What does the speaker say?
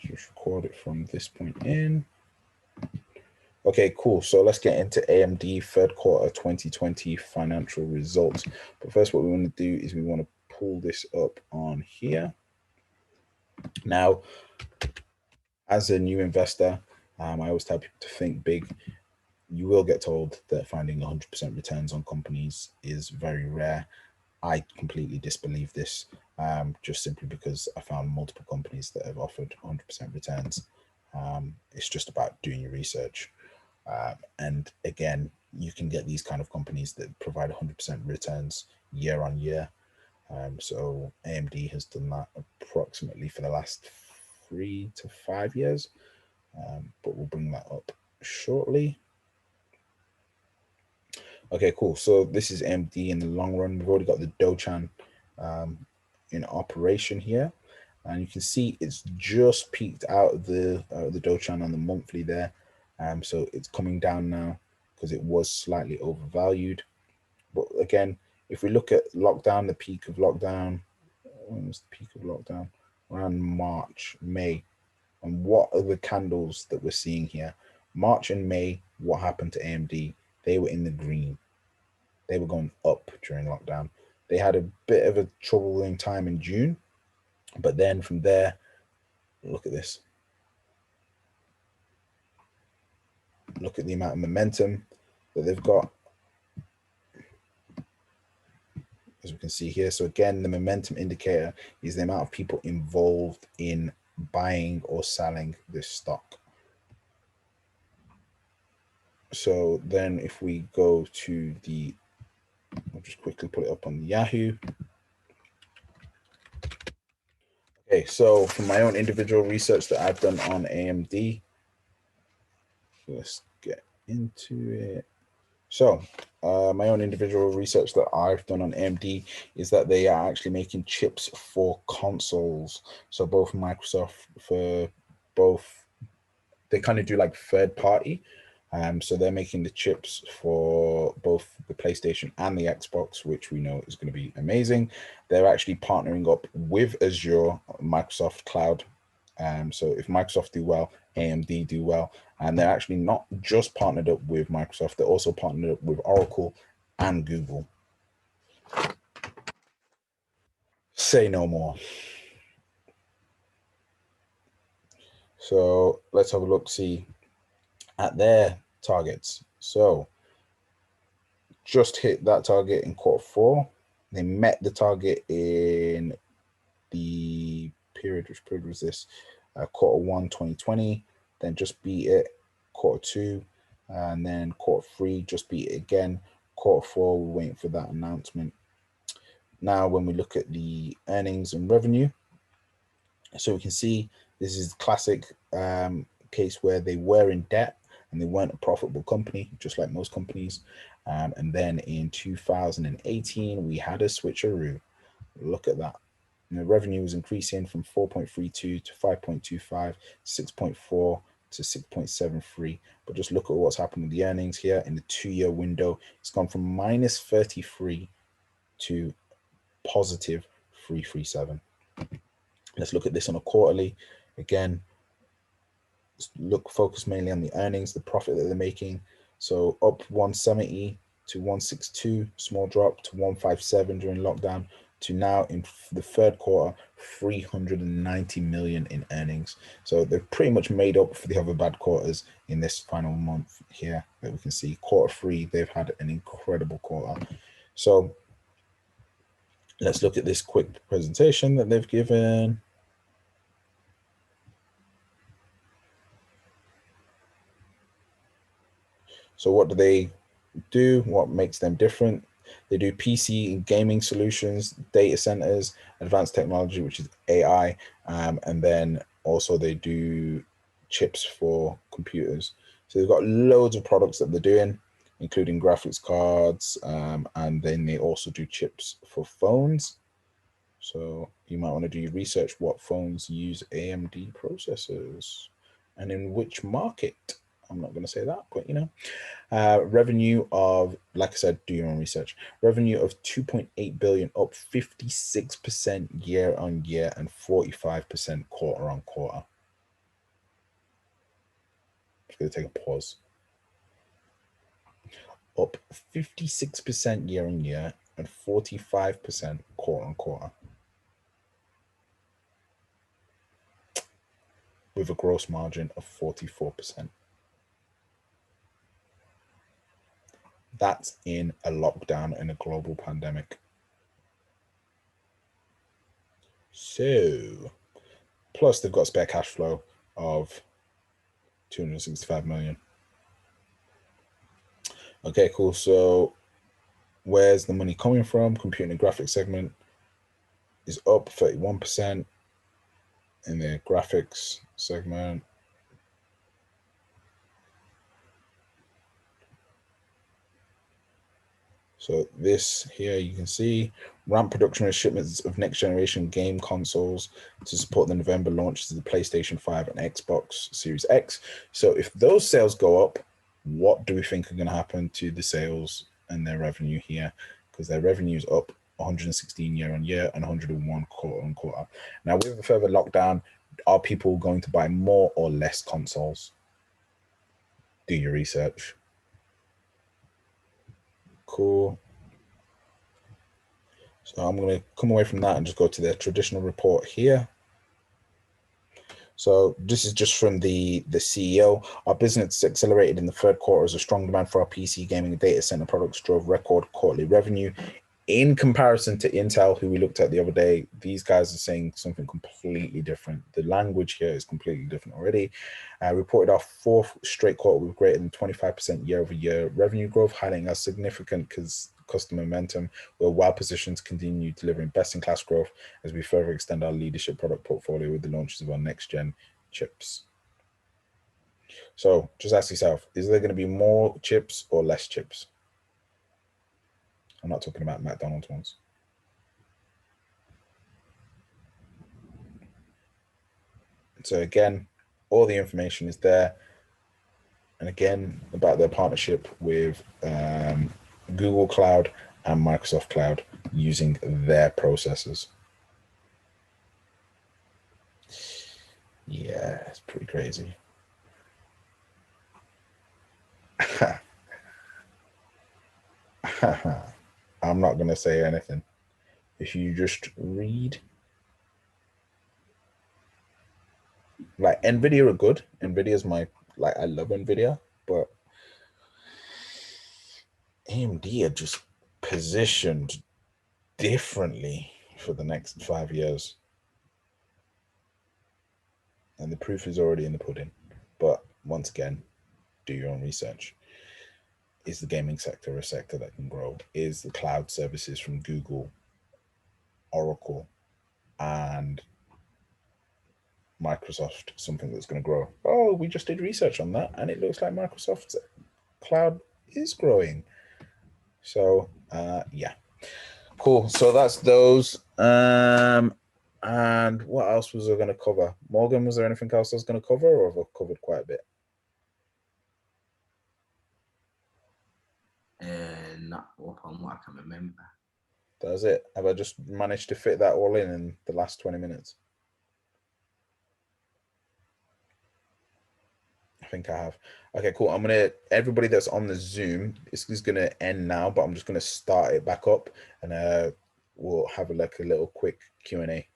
Just record it from this point in. Okay, cool. So let's get into AMD third quarter 2020 financial results. But first, what we want to do is we want to pull this up on here. Now, as a new investor, I always tell people to think big. You will get told that finding 100% returns on companies is very rare. I completely disbelieve this, just simply because I found multiple companies that have offered 100% returns. It's just about doing your research. And again, you can get these kind of companies that provide 100% returns year on year. So AMD has done that approximately for the last 3 to 5 years, but we'll bring that up shortly. Okay, cool. So this is AMD in the long run. We've already got the Dochan in operation here, and you can see it's just peaked out of the Dochan on the monthly there. So it's coming down now because it was slightly overvalued. But again, if we look at lockdown, the peak of lockdown, when was the peak of lockdown? Around March, May. And what are the candles that we're seeing here? March and May, what happened to AMD? They were in the green. They were going up during lockdown. They had a bit of a troubling time in June, but then from there, look at this. Look at the amount of momentum that they've got, as we can see here. So again, the momentum indicator is the amount of people involved in buying or selling this stock. So then if we go to the, I'll just quickly put it up on the Yahoo. Okay, so from my own individual research that I've done on AMD, let's get into it. So my own individual research that I've done on AMD is that they are actually making chips for consoles. So both Microsoft, for both, they kind of do like third party. So they're making the chips for both the PlayStation and the Xbox, which we know is going to be amazing. They're actually partnering up with Azure, Microsoft Cloud. So if Microsoft do well, AMD do well. And they're actually not just partnered up with Microsoft, they're also partnered up with Oracle and Google. Say no more. So let's have a look, see at their targets. So just hit that target in quarter four. They met the target in the period, which period was this? Quarter one, 2020, then just beat it quarter two, and then quarter three, just beat it again. Quarter four, we're waiting for that announcement. Now, when we look at the earnings and revenue, so we can see this is the classic case where they were in debt and they weren't a profitable company, just like most companies. And then in 2018, we had a switcheroo. Look at that. And the revenue was increasing from 4.32 to 5.25, 6.4 to 6.73. But just look at what's happened with the earnings here in the 2-year window. It's gone from minus 33 to positive 337. Let's look at this on a quarterly. Again, focus mainly on the earnings, the profit that they're making. So up 170 to 162, small drop to 157 during lockdown, to now in the third quarter, 390 million in earnings. So they've pretty much made up for the other bad quarters in this final month here that we can see. Quarter three, they've had an incredible quarter. So let's look at this quick presentation that they've given. So what do they do? What makes them different? They do PC and gaming solutions, data centers, advanced technology, which is AI, and then also they do chips for computers. So they've got loads of products that they're doing, including graphics cards, and then they also do chips for phones. So you might want to do your research, what phones use AMD processors and in which market. I'm not going to say that, but you know, revenue of, like I said, do your own research. Revenue of 2.8 billion, up 56% year on year and 45% quarter on quarter. going to take a pause. Up 56% year on year and 45% quarter on quarter, with a gross margin of 44%. That's in a lockdown in a global pandemic. So, plus they've got spare cash flow of 265 million. Okay, cool. So where's the money coming from? Computing and graphics segment is up 31% in the graphics segment. So this here, you can see ramp production and shipments of next generation game consoles to support the November launches of the PlayStation 5 and Xbox Series X. So if those sales go up, what do we think are going to happen to the sales and their revenue here? Because their revenue is up 116 year on year and 101 quarter on quarter. Now, with a further lockdown, are people going to buy more or less consoles? Do your research. Cool. So I'm going to come away from that and just go to their traditional report here. So this is just from the CEO. Our business accelerated in the third quarter as a strong demand for our PC gaming and data center products drove record quarterly revenue. In comparison to Intel, who we looked at the other day, these guys are saying something completely different. The language here is completely different already. Reported our fourth straight quarter with greater than 25% year-over-year revenue growth, highlighting our significant customer momentum. We're well positioned to continue delivering best-in-class growth as we further extend our leadership product portfolio with the launches of our next-gen chips. So just ask yourself, is there going to be more chips or less chips? I'm not talking about McDonald's ones. So again, all the information is there. And again, about their partnership with Google Cloud and Microsoft Cloud using their processors. Yeah, it's pretty crazy. I'm not going to say anything. If you just read, like, NVIDIA are good. NVIDIA's I love NVIDIA, but AMD are just positioned differently for the next 5 years. And the proof is already in the pudding. But once again, do your own research. Is the gaming sector a sector that can grow? Is the cloud services from Google, Oracle, and Microsoft something that's going to grow? Oh, we just did research on that, and it looks like Microsoft's cloud is growing. So, yeah. Cool. So that's those. And what else was I going to cover? Morgan, was there anything else I was going to cover, or have I covered quite a bit? Not upon what I can remember. That's it. Have I just managed to fit that all in the last 20 minutes? I think I have. Okay, cool. Everybody that's on the Zoom, this is gonna end now, but I'm just gonna start it back up, and we'll have a little quick Q&A.